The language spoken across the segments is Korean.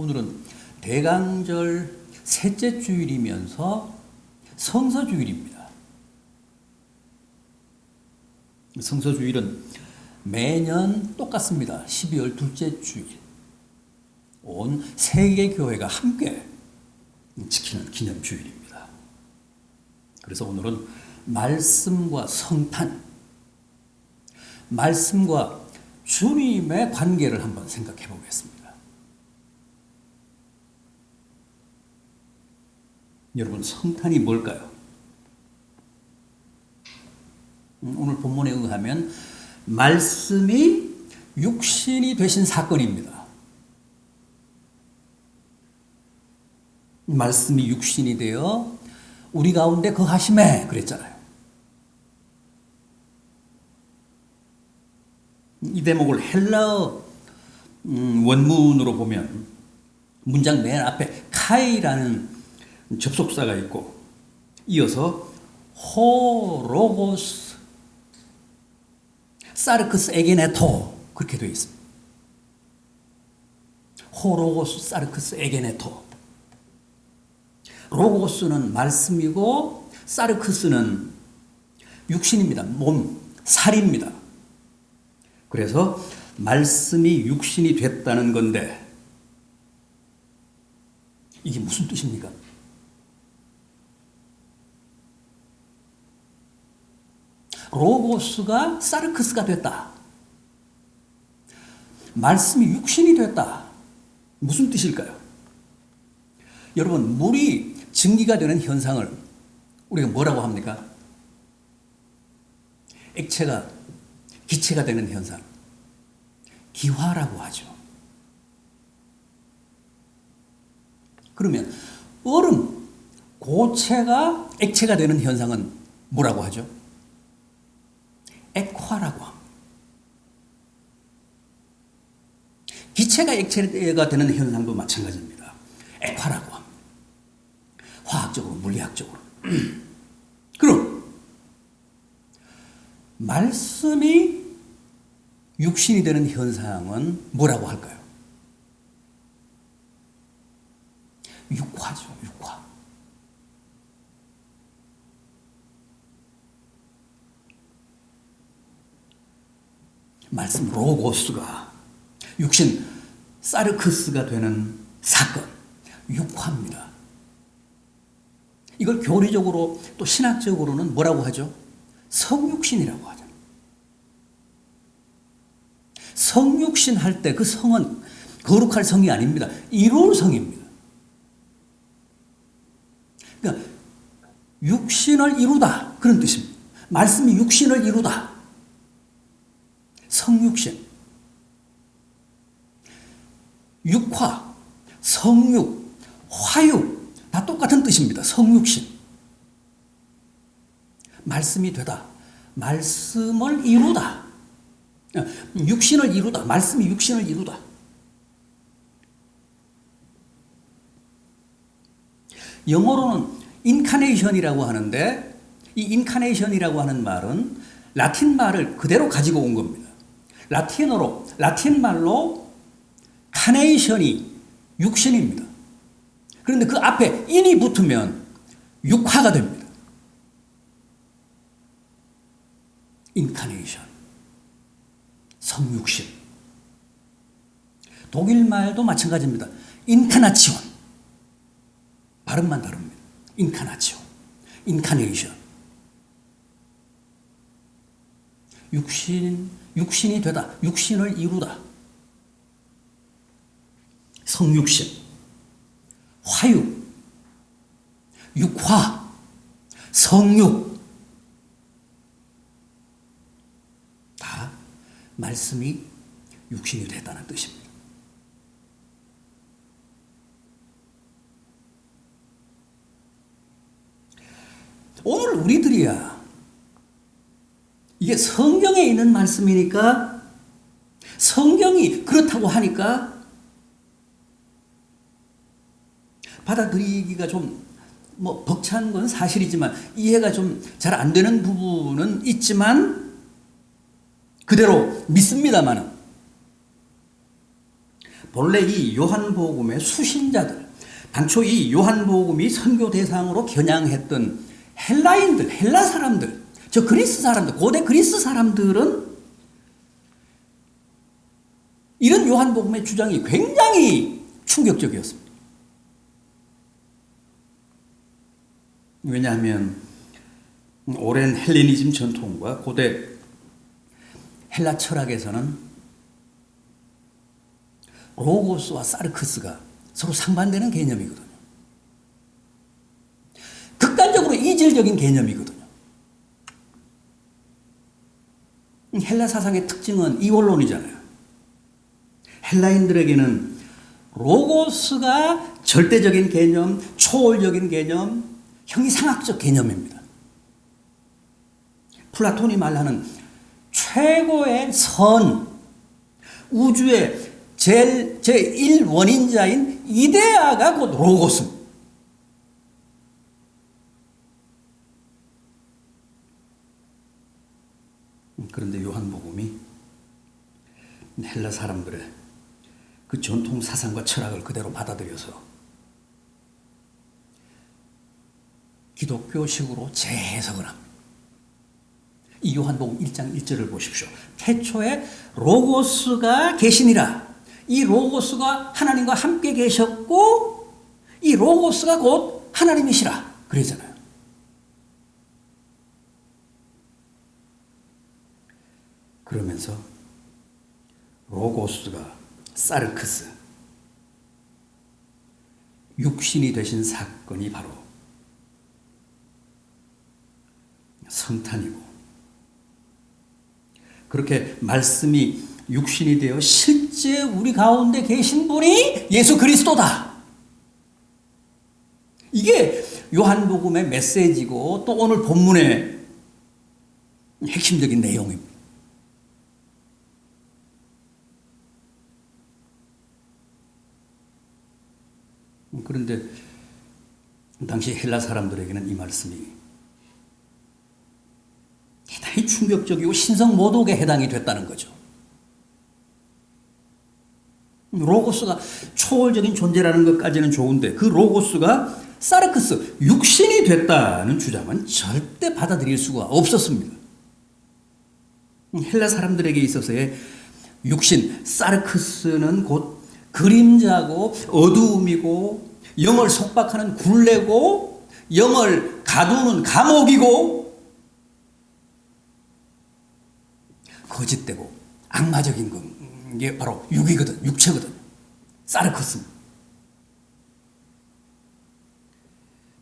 오늘은 대강절 셋째 주일이면서 성서주일입니다. 성서주일은 매년 똑같습니다. 12월 둘째 주일. 온 세계교회가 함께 지키는 기념주일입니다. 그래서 오늘은 말씀과 성탄, 말씀과 주님의 관계를 한번 생각해 보겠습니다. 여러분, 성탄이 뭘까요? 오늘 본문에 의하면 말씀이 육신이 되신 사건입니다. 말씀이 육신이 되어 우리 가운데 거하심에 그랬잖아요. 이 대목을 헬라어 원문으로 보면 문장 맨 앞에 카이라는 접속사가 있고 이어서 호로고스 사르크스 에게네토 그렇게 되어 있습니다. 호로고스 사르크스 에게네토. 로고스는 말씀이고 사르크스는 육신입니다. 몸, 살입니다. 그래서 말씀이 육신이 됐다는 건데 이게 무슨 뜻입니까? 로고스가 사르크스가 됐다. 말씀이 육신이 됐다. 무슨 뜻일까요? 여러분, 물이 증기가 되는 현상을 우리가 뭐라고 합니까? 액체가 기체가 되는 현상. 기화라고 하죠. 그러면 얼음, 고체가 액체가 되는 현상은 뭐라고 하죠? 액화라고 합니다. 기체가 액체가 되는 현상도 마찬가지입니다. 액화라고 합니다. 화학적으로, 물리학적으로. 그럼 말씀이 육신이 되는 현상은 뭐라고 할까요? 육화죠, 육화. 말씀 로고스가 육신 사르크스가 되는 사건, 육화입니다. 이걸 교리적으로 또 신학적으로는 뭐라고 하죠? 성육신이라고 하잖아요. 성육신 할 때 그 성은 거룩할 성이 아닙니다. 이룰 성입니다. 그러니까 육신을 이루다 그런 뜻입니다. 말씀이 육신을 이루다. 성육신. 육화, 성육, 화육 다 똑같은 뜻입니다. 성육신. 말씀이 되다. 말씀을 이루다. 육신을 이루다. 말씀이 육신을 이루다. 영어로는 인카네이션이라고 하는데 이 인카네이션이라고 하는 말은 라틴 말을 그대로 가지고 온 겁니다. 라틴 말로 카네이션이 육신입니다. 그런데 그 앞에 인이 붙으면 육화가 됩니다. 인카네이션. 성육신. 독일 말도 마찬가지입니다. 인카나치온. 발음만 다릅니다. 인카나치온. 인카네이션. 육신이 되다. 육신을 이루다. 성육신. 화육. 육화. 성육. 다 말씀이 육신이 됐다는 뜻입니다. 오늘 우리들이야 이게 성경에 있는 말씀이니까 성경이 그렇다고 하니까 받아들이기가 좀 벅찬 건 사실이지만 이해가 좀 잘 안 되는 부분은 있지만 그대로 믿습니다만은 본래 이 요한복음의 수신자들, 당초 이 요한복음이 선교 대상으로 겨냥했던 헬라인들, 헬라 사람들, 저 그리스 사람들, 고대 그리스 사람들은 이런 요한복음의 주장이 굉장히 충격적이었습니다. 왜냐하면 오랜 헬레니즘 전통과 고대 헬라 철학에서는 로고스와 사르크스가 서로 상반되는 개념이거든요. 극단적으로 이질적인 개념이거든요. 헬라 사상의 특징은 이원론이잖아요. 헬라인들에게는 로고스가 절대적인 개념, 초월적인 개념, 형이상학적 개념입니다. 플라톤이 말하는 최고의 선, 우주의 제1원인자인 이데아가 곧 로고스. 그런데 요한복음이 헬라 사람들의 그 전통 사상과 철학을 그대로 받아들여서 기독교식으로 재해석을 합니다. 이 요한복음 1장 1절을 보십시오. 태초에 로고스가 계시니라. 이 로고스가 하나님과 함께 계셨고 이 로고스가 곧 하나님이시라. 그러잖아요. 그러면서 로고스가 사르크스, 육신이 되신 사건이 바로 성탄이고, 그렇게 말씀이 육신이 되어 실제 우리 가운데 계신 분이 예수 그리스도다. 이게 요한복음의 메시지고 또 오늘 본문의 핵심적인 내용입니다. 그런데 당시 헬라 사람들에게는 이 말씀이 대단히 충격적이고 신성모독에 해당이 됐다는 거죠. 로고스가 초월적인 존재라는 것까지는 좋은데 그 로고스가 사르크스, 육신이 됐다는 주장은 절대 받아들일 수가 없었습니다. 헬라 사람들에게 있어서의 육신, 사르크스는 곧 그림자고 어두움이고 영을 속박하는 굴레고 영을 가두는 감옥이고 거짓되고 악마적인 게 바로 육이거든, 육체거든. 사르크스.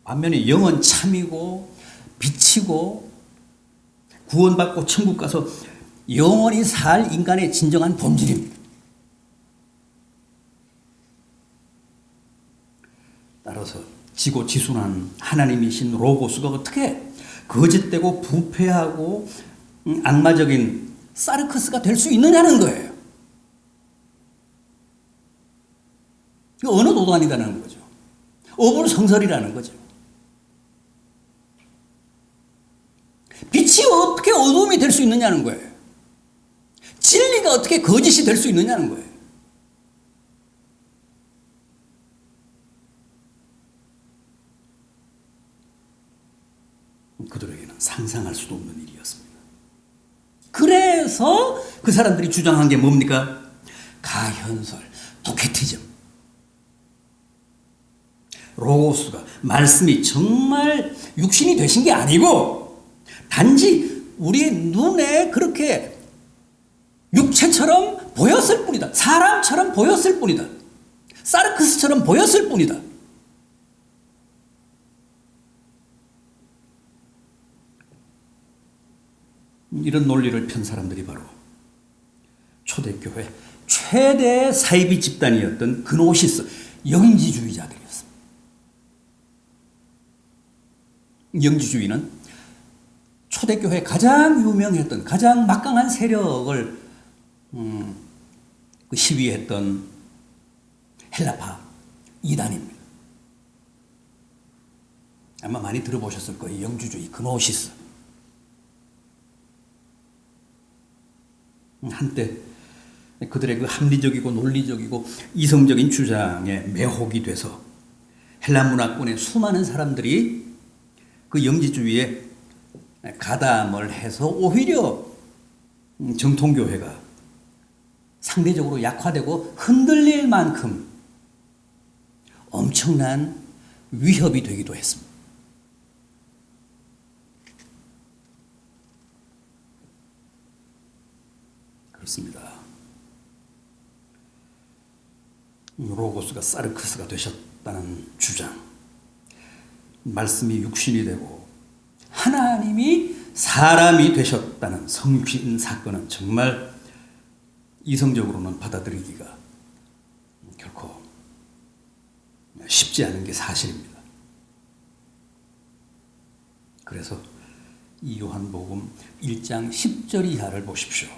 반면에 영은 참이고 빛이고 구원받고 천국 가서 영원히 살 인간의 진정한 본질입니다. 따라서 지고지순한 하나님이신 로고스가 어떻게 거짓되고 부패하고 악마적인 사르크스가 될 수 있느냐는 거예요. 이거 어느 도단이라는 거죠. 어불성설이라는 거죠. 빛이 어떻게 어두움이 될 수 있느냐는 거예요. 진리가 어떻게 거짓이 될 수 있느냐는 거예요. 그들에게는 상상할 수도 없는 일이었습니다. 그래서 그 사람들이 주장한 게 뭡니까? 가현설, 도케티즘. 로고스가 말씀이 정말 육신이 되신 게 아니고 단지 우리 눈에 그렇게 육체처럼 보였을 뿐이다. 사람처럼 보였을 뿐이다. 사르크스처럼 보였을 뿐이다. 이런 논리를 편 사람들이 바로 초대교회 최대 사이비 집단이었던 그노시스, 영지주의자들이었습니다. 영지주의는 초대교회 가장 유명했던, 가장 막강한 세력을 시위했던 헬라파 이단입니다. 아마 많이 들어보셨을 거예요. 영지주의, 그노시스. 한때 그들의 그 합리적이고 논리적이고 이성적인 주장에 매혹이 돼서 헬라 문화권의 수많은 사람들이 그 영지주의에 가담을 해서 오히려 정통교회가 상대적으로 약화되고 흔들릴 만큼 엄청난 위협이 되기도 했습니다. 그렇습니다. 로고스가 사르크스가 되셨다는 주장, 말씀이 육신이 되고 하나님이 사람이 되셨다는 성육신 사건은 정말 이성적으로는 받아들이기가 결코 쉽지 않은 게 사실입니다. 그래서 이 요한복음 1장 10절 이하를 보십시오.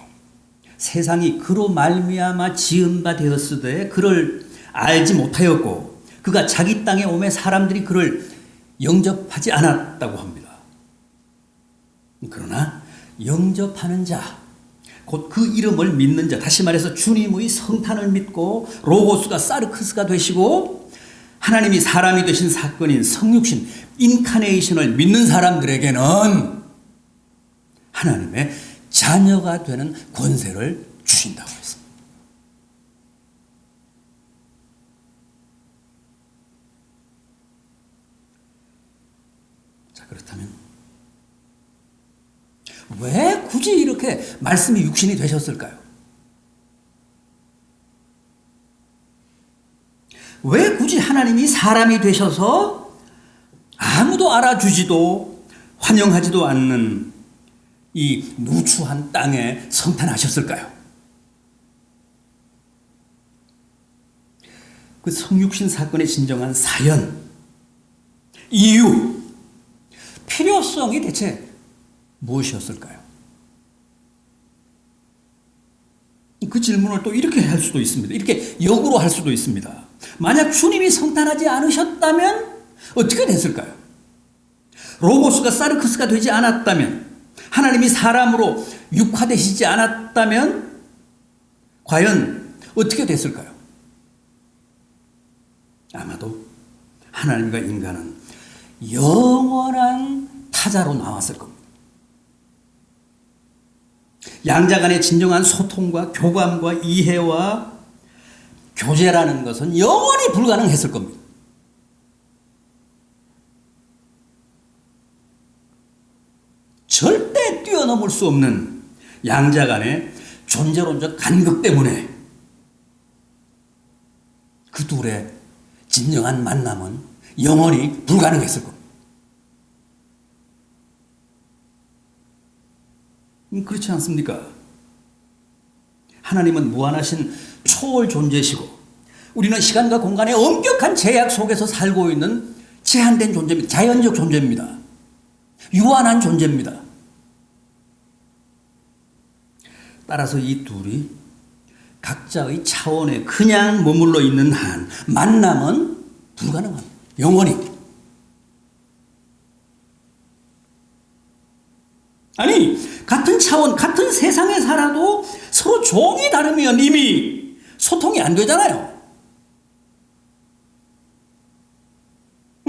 세상이 그로 말미암아 지은 바 되었으되 그를 알지 못하였고 그가 자기 땅에 오매 사람들이 그를 영접하지 않았다고 합니다. 그러나 영접하는 자, 곧 그 이름을 믿는 자, 다시 말해서 주님의 성탄을 믿고 로고스가 사르크스가 되시고 하나님이 사람이 되신 사건인 성육신, 인카네이션을 믿는 사람들에게는 하나님의 자녀가 되는 권세를 주신다고 했습니다. 자, 그렇다면 왜 굳이 이렇게 말씀이 육신이 되셨을까요? 왜 굳이 하나님이 사람이 되셔서 아무도 알아주지도 환영하지도 않는 이 누추한 땅에 성탄하셨을까요? 그 성육신 사건의 진정한 사연, 이유, 필요성이 대체 무엇이었을까요? 그 질문을 또 이렇게 할 수도 있습니다. 이렇게 역으로 할 수도 있습니다. 만약 주님이 성탄하지 않으셨다면 어떻게 됐을까요? 로고스가 사르크스가 되지 않았다면, 하나님이 사람으로 육화되시지 않았다면 과연 어떻게 됐을까요? 아마도 하나님과 인간은 영원한 타자로 나왔을 겁니다. 양자 간의 진정한 소통과 교감과 이해와 교제라는 것은 영원히 불가능했을 겁니다. 절대 뛰어넘을 수 없는 양자 간의 존재론적 간극 때문에 그 둘의 진정한 만남은 영원히 불가능했을 겁니다. 그렇지 않습니까? 하나님은 무한하신 초월 존재시고 우리는 시간과 공간의 엄격한 제약 속에서 살고 있는 제한된 존재입니다. 자연적 존재입니다. 유한한 존재입니다. 따라서 이 둘이 각자의 차원에 그냥 머물러 있는 한 만남은 불가능합니다. 영원히. 아니, 같은 차원, 같은 세상에 살아도 서로 종이 다르면 이미 소통이 안 되잖아요.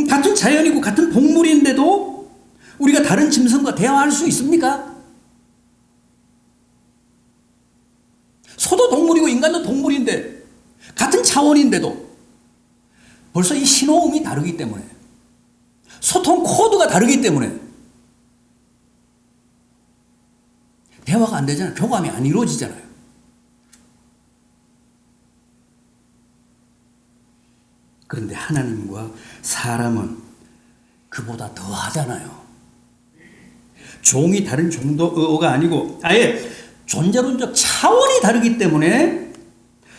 같은 자연이고 같은 동물인데도 우리가 다른 짐승과 대화할 수 있습니까? 소도 동물이고 인간도 동물인데 같은 차원인데도 벌써 이 신호음이 다르기 때문에 소통 코드가 다르기 때문에 대화가 안 되잖아요. 교감이 안 이루어지잖아요. 그런데 하나님과 사람은 그보다 더 하잖아요. 종이 다른 정도가 아니고 아예 존재론적 차원이 다르기 때문에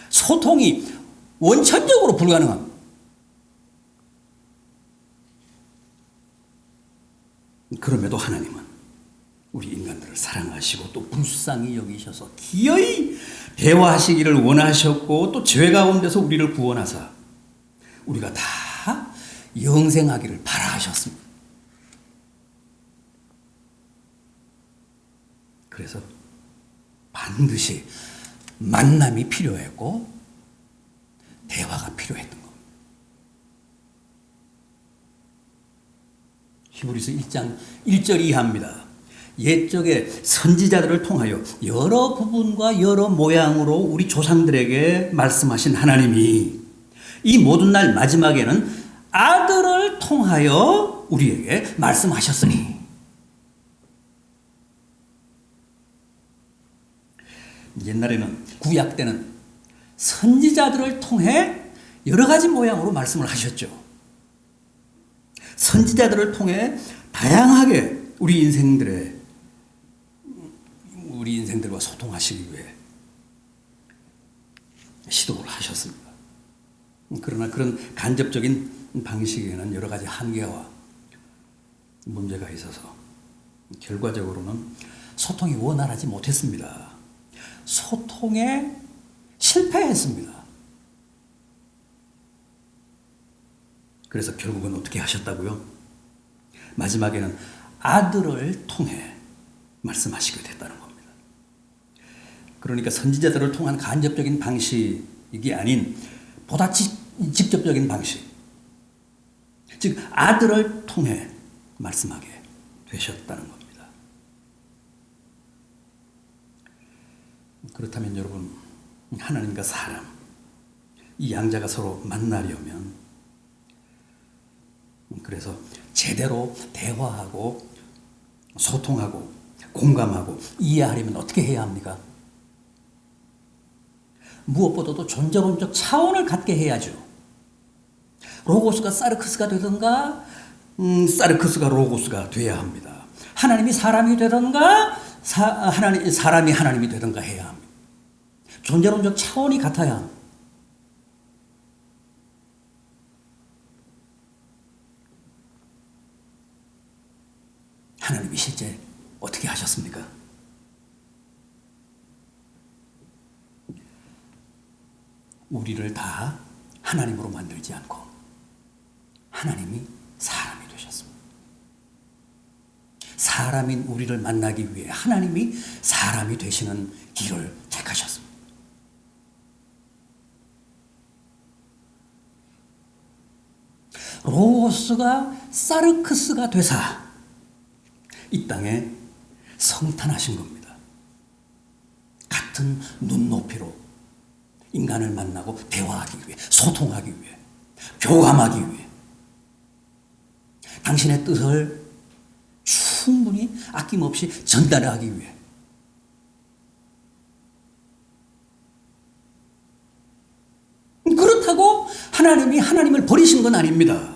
소통이 원천적으로 불가능합니다. 그럼에도 하나님은 우리 인간들을 사랑하시고 또 불쌍히 여기셔서 기어이 대화하시기를 원하셨고 또 죄 가운데서 우리를 구원하사 우리가 다 영생하기를 바라셨습니다. 그래서 반드시 만남이 필요했고 대화가 필요했던 겁니다. 히브리서 1장 1절 이하입니다. 옛적에 선지자들을 통하여 여러 부분과 여러 모양으로 우리 조상들에게 말씀하신 하나님이 이 모든 날 마지막에는 아들을 통하여 우리에게 말씀하셨으니, 옛날에는 구약 때는 선지자들을 통해 여러 가지 모양으로 말씀을 하셨죠. 선지자들을 통해 다양하게 우리 인생들과 소통하시기 위해 시도를 하셨습니다. 그러나 그런 간접적인 방식에는 여러 가지 한계와 문제가 있어서 결과적으로는 소통이 원활하지 못했습니다. 소통에 실패했습니다. 그래서 결국은 어떻게 하셨다고요? 마지막에는 아들을 통해 말씀하시게 됐다는 겁니다. 그러니까 선지자들을 통한 간접적인 방식이 아닌 보다 직접적인 방식, 즉 아들을 통해 말씀하게 되셨다는 겁니다. 그렇다면 여러분, 하나님과 사람, 이 양자가 서로 만나려면, 그래서 제대로 대화하고 소통하고 공감하고 이해하려면 어떻게 해야 합니까? 무엇보다도 존재론적 차원을 갖게 해야죠. 로고스가 사르크스가 되든가 사르크스가 로고스가 돼야 합니다. 하나님이 사람이 되든가 사람이 하나님이 되든가 해야 합니다. 존재론적 차원이 같아야 합니다. 하나님이 실제 어떻게 하셨습니까? 우리를 다 하나님으로 만들지 않고 하나님이 사람이 되셨습니다. 사람인 우리를 만나기 위해 하나님이 사람이 되시는 길을 택하셨습니다. 로고스가 사르크스가 되사 이 땅에 성탄하신 겁니다. 같은 눈높이로 인간을 만나고 대화하기 위해, 소통하기 위해, 교감하기 위해, 당신의 뜻을 충분히 아낌없이 전달하기 위해. 그렇다고 하나님이 하나님을 버리신 건 아닙니다.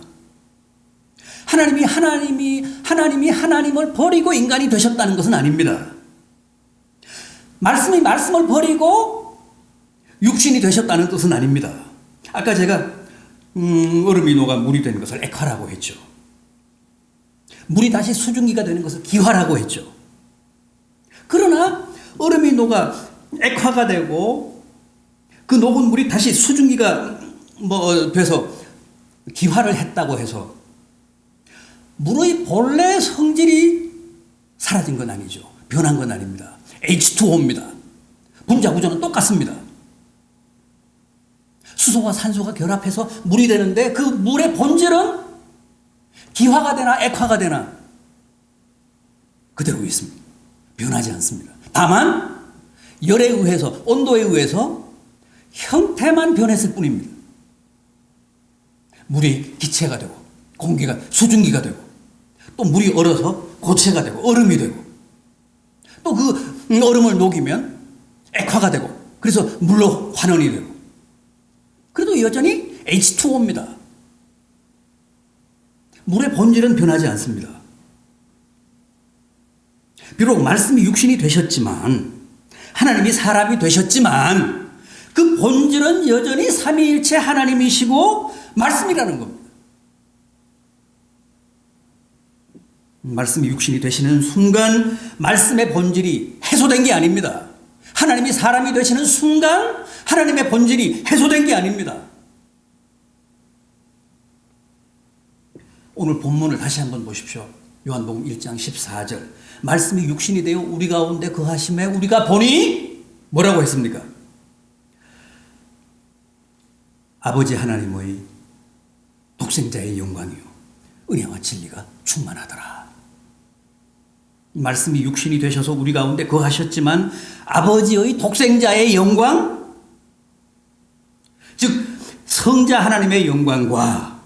하나님이 하나님을 버리고 인간이 되셨다는 것은 아닙니다. 말씀이 말씀을 버리고 육신이 되셨다는 뜻은 아닙니다. 아까 제가 얼음이 녹아 물이 된 것을 액화라고 했죠. 물이 다시 수증기가 되는 것을 기화라고 했죠. 그러나 얼음이 녹아 액화가 되고 그 녹은 물이 다시 수증기가 돼서 기화를 했다고 해서 물의 본래 성질이 사라진 건 아니죠. 변한 건 아닙니다. H2O입니다. 분자 구조는 똑같습니다. 수소와 산소가 결합해서 물이 되는데 그 물의 본질은 기화가 되나 액화가 되나 그대로 있습니다. 변하지 않습니다. 다만 열에 의해서, 온도에 의해서 형태만 변했을 뿐입니다. 물이 기체가 되고 공기가 수증기가 되고 또 물이 얼어서 고체가 되고 얼음이 되고 또 그 얼음을 녹이면 액화가 되고 그래서 물로 환원이 되고 그래도 여전히 H2O입니다. 물의 본질은 변하지 않습니다. 비록 말씀이 육신이 되셨지만 하나님이 사람이 되셨지만 그 본질은 여전히 삼위일체 하나님이시고 말씀이라는 겁니다. 말씀이 육신이 되시는 순간 말씀의 본질이 해소된 게 아닙니다. 하나님이 사람이 되시는 순간 하나님의 본질이 해소된 게 아닙니다. 오늘 본문을 다시 한번 보십시오. 요한복음 1장 14절. 말씀이 육신이 되어 우리 가운데 거하심에 우리가 보니 뭐라고 했습니까? 아버지 하나님의 독생자의 영광이요 은혜와 진리가 충만하더라. 말씀이 육신이 되셔서 우리 가운데 거하셨지만 아버지의 독생자의 영광, 즉 성자 하나님의 영광과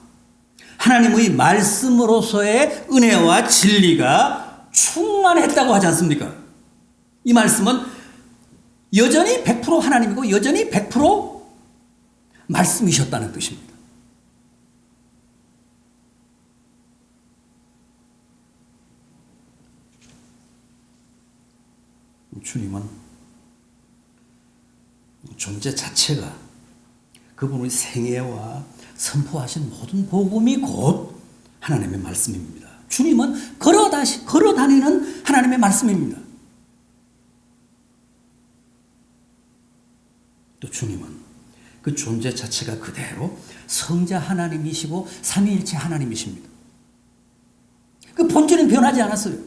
하나님의 말씀으로서의 은혜와 진리가 충만했다고 하지 않습니까? 이 말씀은 여전히 100% 하나님이고 여전히 100% 말씀이셨다는 뜻입니다. 주님은 존재 자체가 그분의 생애와 선포하신 모든 복음이 곧 하나님의 말씀입니다. 주님은 걸어다니는 하나님의 말씀입니다. 또 주님은 그 존재 자체가 그대로 성자 하나님이시고 삼위일체 하나님이십니다. 그 본질은 변하지 않았어요.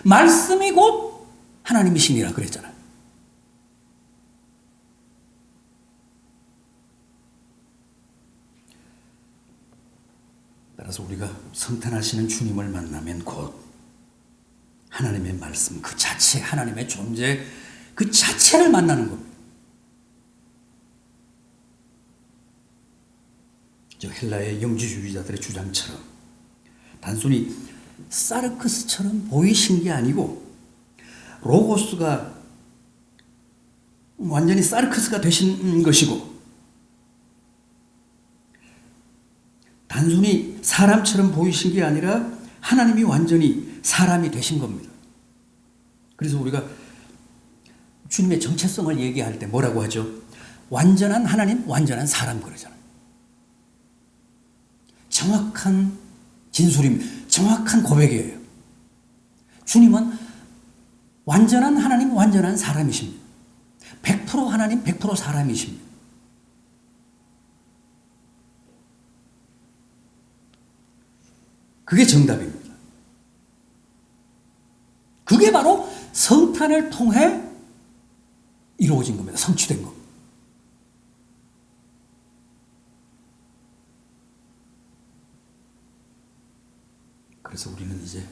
말씀이 곧 하나님이시니라 그랬잖아요. 따라서 우리가 성탄하시는 주님을 만나면 곧 하나님의 말씀 그 자체, 하나님의 존재 그 자체를 만나는 겁니다. 저 헬라의 영지주의자들의 주장처럼 단순히 사르크스처럼 보이신 게 아니고 로고스가 완전히 사르크스가 되신 것이고 단순히 사람처럼 보이신 게 아니라 하나님이 완전히 사람이 되신 겁니다. 그래서 우리가 주님의 정체성을 얘기할 때 뭐라고 하죠? 완전한 하나님, 완전한 사람 그러잖아요. 정확한 진술입니다. 정확한 고백이에요. 주님은 완전한 하나님, 완전한 사람이십니다. 100% 하나님, 100% 사람이십니다. 그게 정답입니다. 그게 바로 성탄을 통해 이루어진 겁니다. 성취된 겁니다. 그래서 우리는 이제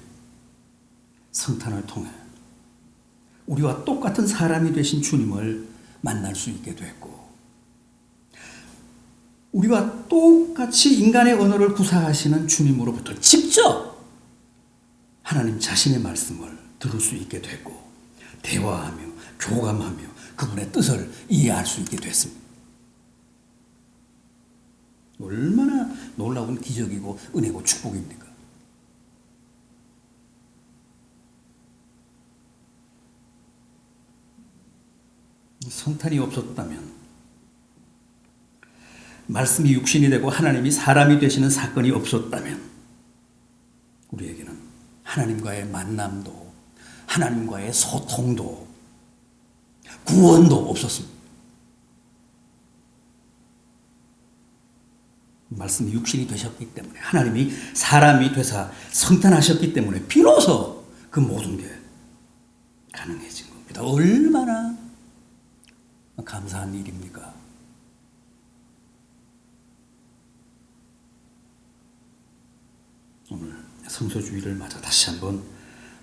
성탄을 통해 우리와 똑같은 사람이 되신 주님을 만날 수 있게 됐고 우리와 똑같이 인간의 언어를 구사하시는 주님으로부터 직접 하나님 자신의 말씀을 들을 수 있게 됐고 대화하며 교감하며 그분의 뜻을 이해할 수 있게 됐습니다. 얼마나 놀라운 기적이고 은혜고 축복입니까? 성탄이 없었다면 말씀이 육신이 되고 하나님이 사람이 되시는 사건이 없었다면 우리에게는 하나님과의 만남도 하나님과의 소통도 구원도 없었습니다. 말씀이 육신이 되셨기 때문에 하나님이 사람이 되사 성탄하셨기 때문에 비로소 그 모든 게 가능해진 겁니다. 얼마나 감사한 일입니까? 오늘 성소주의를 맞아 다시 한번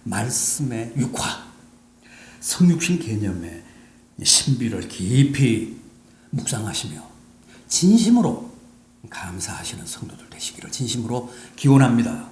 말씀의 육화, 성육신 개념의 신비를 깊이 묵상하시며 진심으로 감사하시는 성도들 되시기를 진심으로 기원합니다.